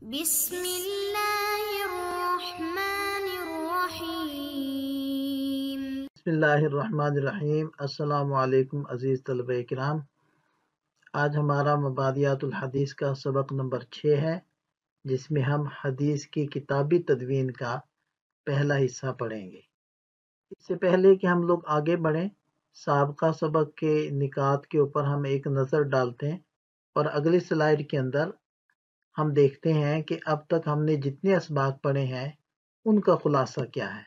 بسم اللہ الرحمن الرحیم۔ بسم اللہ الرحمن الرحیم۔ السلام علیکم عزیز طلبہ کرام، آج ہمارا مبادیات الحدیث کا سبق نمبر 6 ہے، جس میں ہم حدیث کی کتابی تدوین کا پہلا حصہ پڑھیں گے۔ اس سے پہلے کہ ہم لوگ آگے بڑھیں، سابقہ سبق کے نکات کے اوپر ہم ایک نظر ڈالتے ہیں اور اگلی سلائیڈ کے اندر ہم دیکھتے ہیں کہ اب تک ہم نے جتنے اسباق پڑھے ہیں ان کا خلاصہ کیا ہے۔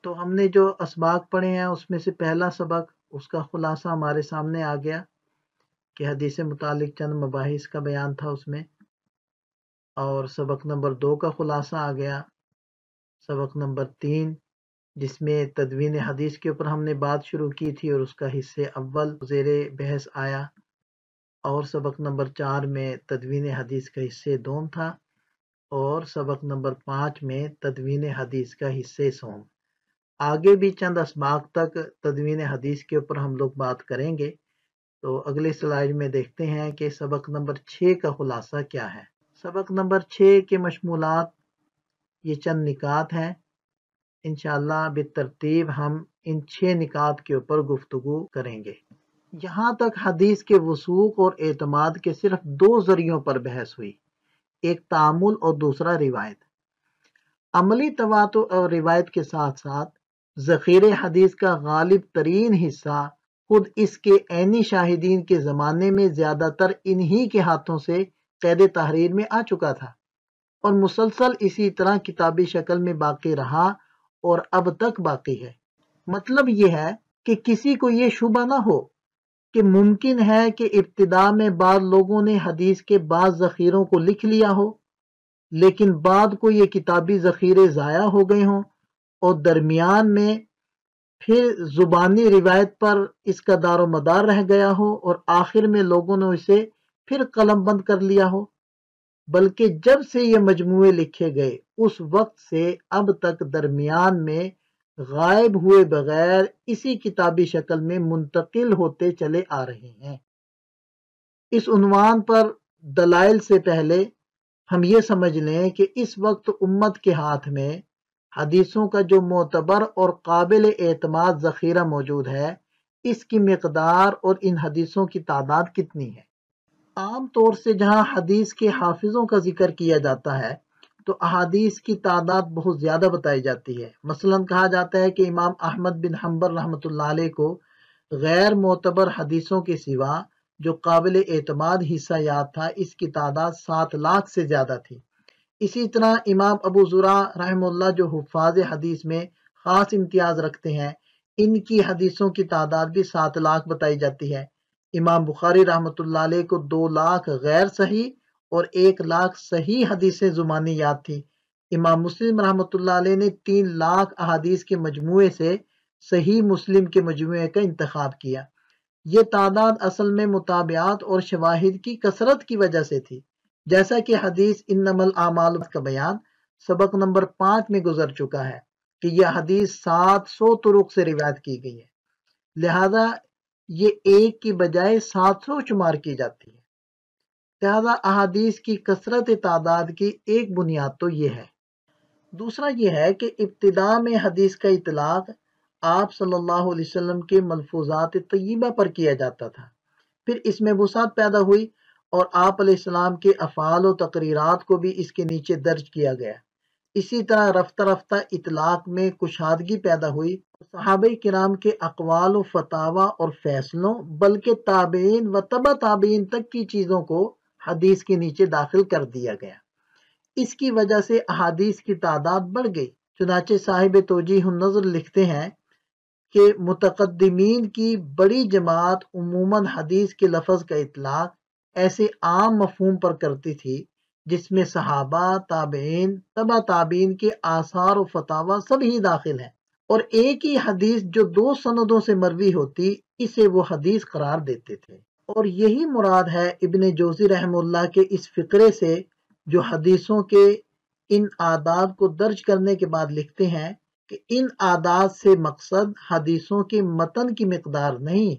تو ہم نے جو اسباق پڑھے ہیں اس میں سے پہلا سبق، اس کا خلاصہ ہمارے سامنے آ گیا کہ حدیث سے متعلق چند مباحث کا بیان تھا اس میں، اور سبق نمبر 2 کا خلاصہ آ گیا، سبق نمبر 3 جس میں تدوین حدیث کے اوپر ہم نے بات شروع کی تھی اور اس کا حصے اول زیر بحث آیا، اور سبق نمبر 4 میں تدوین حدیث کا حصے دوم تھا، اور سبق نمبر 5 میں تدوین حدیث کا حصے سوم۔ آگے بھی چند اسباق تک تدوین حدیث کے اوپر ہم لوگ بات کریں گے۔ تو اگلے سلائیڈ میں دیکھتے ہیں کہ سبق نمبر 6 کا خلاصہ کیا ہے۔ سبق نمبر 6 کے مشمولات یہ چند نکات ہیں، انشاءاللہ بالترتیب ہم ان 6 نکات کے اوپر گفتگو کریں گے۔ یہاں تک حدیث کے وثوق اور اعتماد کے صرف 2 ذریعوں پر بحث ہوئی، ایک تعامل اور دوسرا روایت۔ عملی تواتر اور روایت کے ساتھ ساتھ ذخیرے حدیث کا غالب ترین حصہ خود اس کے عینی شاہدین کے زمانے میں زیادہ تر انہی کے ہاتھوں سے قید تحریر میں آ چکا تھا اور مسلسل اسی طرح کتابی شکل میں باقی رہا اور اب تک باقی ہے۔ مطلب یہ ہے کہ کسی کو یہ شبہ نہ ہو کہ ممکن ہے کہ ابتدا میں بعض لوگوں نے حدیث کے بعض ذخیروں کو لکھ لیا ہو، لیکن بعد کو یہ کتابی ذخیرے ضائع ہو گئے ہوں اور درمیان میں پھر زبانی روایت پر اس کا دار و مدار رہ گیا ہو اور آخر میں لوگوں نے اسے پھر قلم بند کر لیا ہو، بلکہ جب سے یہ مجموعے لکھے گئے اس وقت سے اب تک درمیان میں غائب ہوئے بغیر اسی کتابی شکل میں منتقل ہوتے چلے آ رہے ہیں۔ اس عنوان پر دلائل سے پہلے ہم یہ سمجھ لیں کہ اس وقت امت کے ہاتھ میں حدیثوں کا جو معتبر اور قابل اعتماد ذخیرہ موجود ہے، اس کی مقدار اور ان حدیثوں کی تعداد کتنی ہے۔ عام طور سے جہاں حدیث کے حافظوں کا ذکر کیا جاتا ہے تو احادیث کی تعداد بہت زیادہ بتائی جاتی ہے۔ مثلا کہا جاتا ہے کہ امام احمد بن حنبل رحمۃ اللہ علیہ کو غیر معتبر حدیثوں کے سوا جو قابل اعتماد حصہ یاد تھا، اس کی تعداد 7 لاکھ سے زیادہ تھی۔ اسی طرح امام ابو زرع رحمہ اللہ جو حفاظ حدیث میں خاص امتیاز رکھتے ہیں، ان کی حدیثوں کی تعداد بھی 7 لاکھ بتائی جاتی ہے۔ امام بخاری رحمۃ اللہ علیہ کو 2 لاکھ غیر صحیح اور 1 لاکھ صحیح حدیثیں زمانی یاد تھی۔ امام مسلم رحمۃ اللہ علیہ نے 3 لاکھ احادیث کے مجموعے سے صحیح مسلم کے مجموعے کا انتخاب کیا۔ یہ تعداد اصل میں مطابعات اور شواہد کی کثرت کی وجہ سے تھی، جیسا کہ حدیث انما الاعمال کا بیان سبق نمبر 5 میں گزر چکا ہے کہ یہ حدیث 700 طرق سے روایت کی گئی ہے، لہذا یہ ایک کی بجائے 700 شمار کی جاتی ہے۔ لہذا احادیث کی کثرت تعداد کی ایک بنیاد تو یہ ہے۔ دوسرا یہ ہے کہ ابتدا میں حدیث کا اطلاق آپ صلی اللہ علیہ وسلم کے ملفوظات طیبہ پر کیا جاتا تھا، پھر اس میں وسعت پیدا ہوئی اور آپ علیہ السلام کے افعال و تقریرات کو بھی اس کے نیچے درج کیا گیا۔ اسی طرح رفتہ رفتہ اطلاق میں کشادگی پیدا ہوئی، صحابہ کرام کے اقوال و فتاوی اور فیصلوں بلکہ تابعین و تبع تابعین تک کی چیزوں کو حدیث کے نیچے داخل کر دیا گیا۔ اس کی وجہ سے احادیث کی تعداد بڑھ گئی۔ چنانچہ صاحب توجیہ النظر لکھتے ہیں کہ متقدمین کی بڑی جماعت عموماً حدیث کے لفظ کا اطلاق ایسے عام مفہوم پر کرتی تھی جس میں صحابہ، تابعین، تبع تابعین کے آثار و فتاوی سب ہی داخل ہیں، اور ایک ہی حدیث جو 2 سندوں سے مروی ہوتی اسے وہ حدیث قرار دیتے تھے۔ اور یہی مراد ہے ابن جوزی رحمہ اللہ کے اس فقرے سے جو حدیثوں کے ان اعداد کو درج کرنے کے بعد لکھتے ہیں کہ ان اعداد سے مقصد حدیثوں کے متن کی مقدار نہیں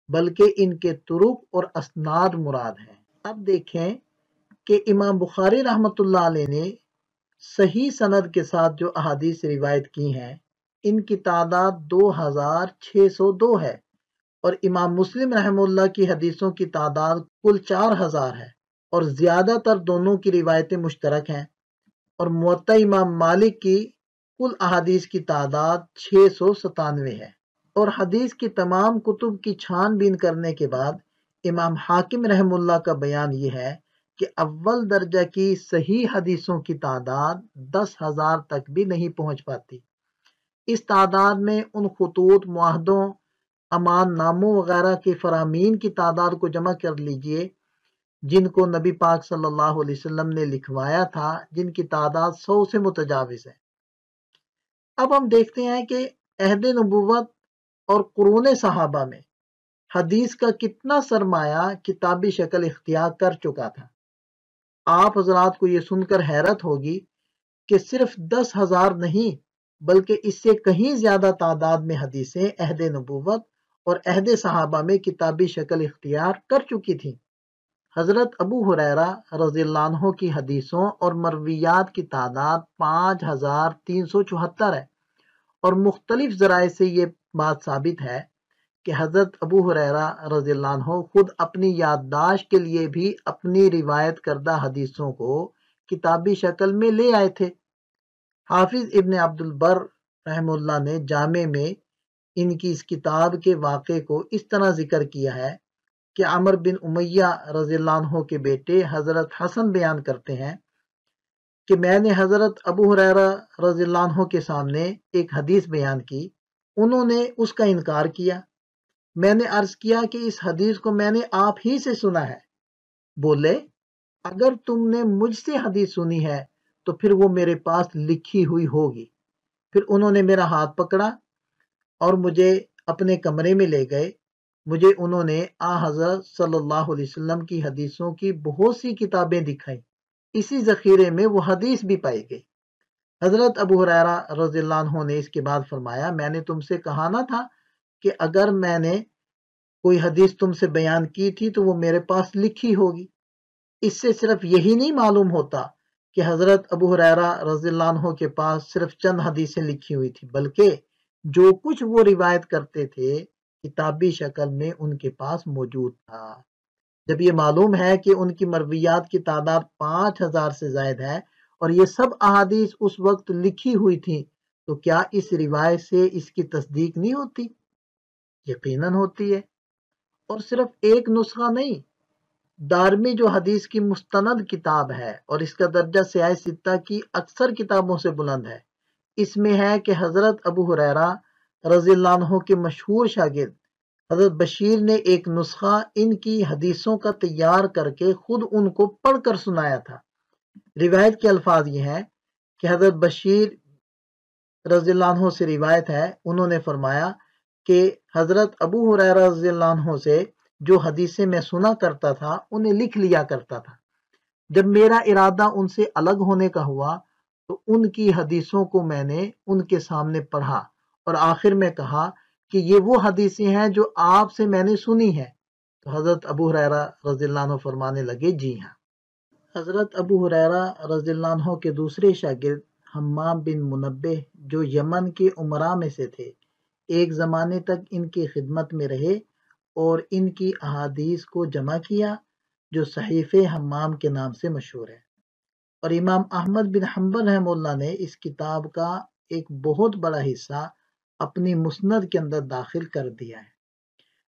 بلکہ ان کے طرق اور اسناد مراد ہیں۔ اب دیکھیں کہ امام بخاری رحمۃ اللہ علیہ نے صحیح سند کے ساتھ جو احادیث روایت کی ہیں ان کی تعداد 2602 ہے، اور امام مسلم رحمہ اللہ کی حدیثوں کی تعداد کل 4000 ہے، اور زیادہ تر دونوں کی روایتیں مشترک ہیں، اور موطا امام مالک کی کل احادیث کی تعداد 697 ہے۔ اور حدیث کی تمام کتب کی چھان بین کرنے کے بعد امام حاکم رحمہ اللہ کا بیان یہ ہے کہ اول درجہ کی صحیح حدیثوں کی تعداد 10,000 تک بھی نہیں پہنچ پاتی۔ اس تعداد میں ان خطوط، معاہدوں، امان ناموں وغیرہ کے فرامین کی تعداد کو جمع کر لیجئے جن کو نبی پاک صلی اللہ علیہ وسلم نے لکھوایا تھا، جن کی تعداد 100 سے متجاوز ہے۔ اب ہم دیکھتے ہیں کہ عہد نبوت اور قرون صحابہ میں حدیث کا کتنا سرمایہ کتابی شکل اختیار کر چکا تھا۔ آپ حضرات کو یہ سن کر حیرت ہوگی کہ صرف 10,000 نہیں بلکہ اس سے کہیں زیادہ تعداد میں حدیثیں عہد نبوت اور عہد صحابہ میں کتابی شکل اختیار کر چکی تھیں۔ حضرت ابو ہریرہ رضی اللہ عنہ کی حدیثوں اور مرویات کی تعداد 5374 ہے، اور مختلف ذرائع سے یہ بات ثابت ہے کہ حضرت ابو ہریرہ رضی اللہ عنہ خود اپنی یادداشت کے لیے بھی اپنی روایت کردہ حدیثوں کو کتابی شکل میں لے آئے تھے۔ حافظ ابن عبد البر رحمہ اللہ نے جامع میں ان کی اس کتاب کے واقعے کو اس طرح ذکر کیا ہے کہ عمر بن امیہ رضی اللہ عنہ کے بیٹے حضرت حسن بیان کرتے ہیں کہ میں نے حضرت ابو ہریرہ رضی اللہ عنہ کے سامنے ایک حدیث بیان کی، انہوں نے اس کا انکار کیا۔ میں نے عرض کیا کہ اس حدیث کو میں نے آپ ہی سے سنا ہے۔ بولے اگر تم نے مجھ سے حدیث سنی ہے تو پھر وہ میرے پاس لکھی ہوئی ہوگی۔ پھر انہوں نے میرا ہاتھ پکڑا اور مجھے اپنے کمرے میں لے گئے۔ مجھے انہوں نے حضرت صلی اللہ علیہ وسلم کی حدیثوں کی بہت سی کتابیں دکھائیں، اسی ذخیرے میں وہ حدیث بھی پائی گئی۔ حضرت ابو ہریرہ رضی اللہ عنہ نے اس کے بعد فرمایا، میں نے تم سے کہا نہ تھا کہ اگر میں نے کوئی حدیث تم سے بیان کی تھی تو وہ میرے پاس لکھی ہوگی۔ اس سے صرف یہی نہیں معلوم ہوتا کہ حضرت ابو ہریرہ رضی اللہ عنہ کے پاس صرف چند حدیثیں لکھی ہوئی تھی، بلکہ جو کچھ وہ روایت کرتے تھے کتابی شکل میں ان کے پاس موجود تھا۔ جب یہ معلوم ہے کہ ان کی مرویات کی تعداد 5,000 سے زائد ہے اور یہ سب احادیث اس وقت لکھی ہوئی تھی، تو کیا اس روایت سے اس کی تصدیق نہیں ہوتی؟ یقیناً ہوتی ہے۔ اور صرف ایک نسخہ نہیں، دارمی جو حدیث کی مستند کتاب ہے اور اس کا درجہ سیاہ ستہ کی اکثر کتابوں سے بلند ہے، اس میں ہے کہ حضرت ابو ہریرہ رضی اللہ عنہ کے مشہور شاگرد حضرت بشیر نے ایک نسخہ ان کی حدیثوں کا تیار کر کے خود ان کو پڑھ کر سنایا تھا۔ روایت کے الفاظ یہ ہیں کہ حضرت بشیر رضی اللہ عنہ سے روایت ہے، انہوں نے فرمایا کہ حضرت ابو ہریرہ رضی اللہ عنہ سے جو حدیثیں میں سنا کرتا تھا انہیں لکھ لیا کرتا تھا۔ جب میرا ارادہ ان سے الگ ہونے کا ہوا تو ان کی حدیثوں کو میں نے ان کے سامنے پڑھا اور آخر میں کہا کہ یہ وہ حدیثیں ہیں جو آپ سے میں نے سنی ہیں۔ تو حضرت ابو ہریرہ رضی اللہ عنہ فرمانے لگے جی ہاں۔ حضرت ابو ہریرہ رضی اللہ عنہ کے دوسرے شاگرد حمام بن منبہ جو یمن کے امراء میں سے تھے، ایک زمانے تک ان کی خدمت میں رہے اور ان کی احادیث کو جمع کیا جو صحیفہ حمام کے نام سے مشہور ہے۔ اور امام احمد بن حنبل رحمہ اللہ نے اس کتاب کا ایک بہت بڑا حصہ اپنی مسند کے اندر داخل کر دیا ہے۔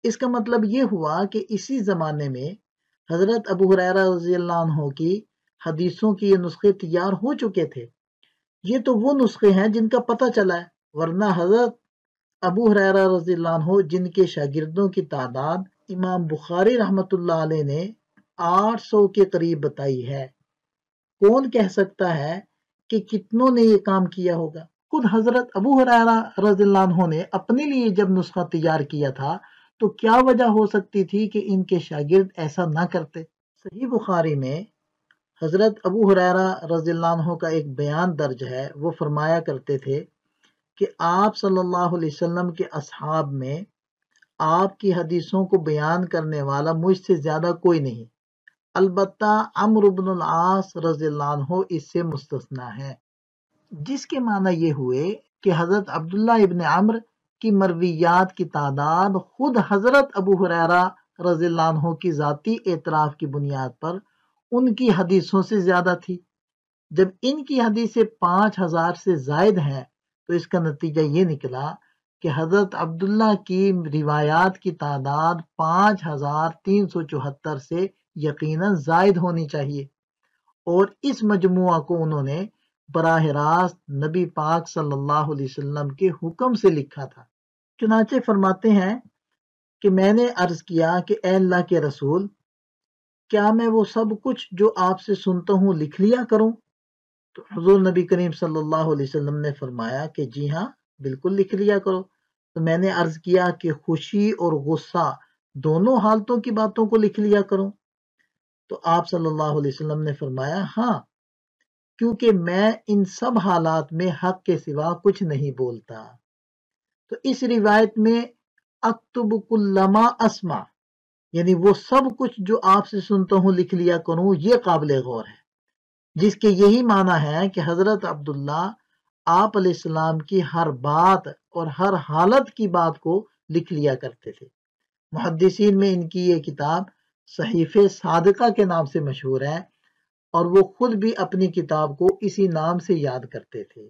اس کا مطلب یہ ہوا کہ اسی زمانے میں حضرت ابو ہریرہ رضی اللہ عنہ کی حدیثوں کی یہ نسخے تیار ہو چکے تھے۔ یہ تو وہ نسخے ہیں جن کا پتہ چلا ہے، ورنہ حضرت ابو ہریرہ رضی اللہ عنہ جن کے شاگردوں کی تعداد امام بخاری رحمۃ اللہ علیہ نے 800 کے قریب بتائی ہے، کون کہہ سکتا ہے کہ کتنوں نے یہ کام کیا ہوگا؟ خود حضرت ابو ہریرہ رضی اللہ عنہ نے اپنے لیے جب نسخہ تیار کیا تھا تو کیا وجہ ہو سکتی تھی کہ ان کے شاگرد ایسا نہ کرتے؟ صحیح بخاری میں حضرت ابو ہریرہ رضی اللہ عنہ کا ایک بیان درج ہے، وہ فرمایا کرتے تھے کہ آپ صلی اللہ علیہ وسلم کے اصحاب میں آپ کی حدیثوں کو بیان کرنے والا مجھ سے زیادہ کوئی نہیں، البتہ عمرو بن العاص رضی اللہ عنہ اس سے مستثنا ہے، جس کے معنی یہ ہوئے کہ حضرت عبداللہ ابن عمرو کی مرویات کی تعداد خود حضرت ابو ہریرہ رضی اللہ عنہ کی ذاتی اعتراف کی بنیاد پر ان کی حدیثوں سے زیادہ تھی۔ جب ان کی حدیثیں 5000 سے زائد ہیں تو اس کا نتیجہ یہ نکلا کہ حضرت عبداللہ کی روایات کی تعداد 5374 سے یقیناً زائد ہونی چاہیے، اور اس مجموعہ کو انہوں نے براہ راست نبی پاک صلی اللہ علیہ وسلم کے حکم سے لکھا تھا۔ چنانچہ فرماتے ہیں کہ میں نے عرض کیا کہ اے اللہ کے رسول، کیا میں وہ سب کچھ جو آپ سے سنتا ہوں لکھ لیا کروں؟ تو حضور نبی کریم صلی اللہ علیہ وسلم نے فرمایا کہ جی ہاں، بالکل لکھ لیا کرو۔ تو میں نے عرض کیا کہ خوشی اور غصہ دونوں حالتوں کی باتوں کو لکھ لیا کروں؟ تو آپ صلی اللہ علیہ وسلم نے فرمایا ہاں، کیونکہ میں ان سب حالات میں حق کے سوا کچھ نہیں بولتا۔ تو اس روایت میں اکتب کل ما اسمع، یعنی وہ سب کچھ جو آپ سے سنتا ہوں لکھ لیا کروں، یہ قابل غور ہے، جس کے یہی معنی ہے کہ حضرت عبداللہ آپ علیہ السلام کی ہر بات اور ہر حالت کی بات کو لکھ لیا کرتے تھے۔ محدثین میں ان کی یہ کتاب صحیفہ صادقہ کے نام سے مشہور ہے، اور وہ خود بھی اپنی کتاب کو اسی نام سے یاد کرتے تھے۔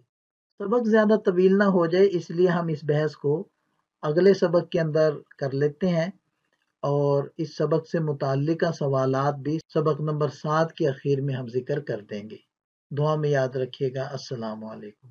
سبق زیادہ طویل نہ ہو جائے اس لیے ہم اس بحث کو اگلے سبق کے اندر کر لیتے ہیں، اور اس سبق سے متعلقہ سوالات بھی سبق نمبر 7 کے اخیر میں ہم ذکر کر دیں گے۔ دعا میں یاد رکھیے گا۔ السلام علیکم۔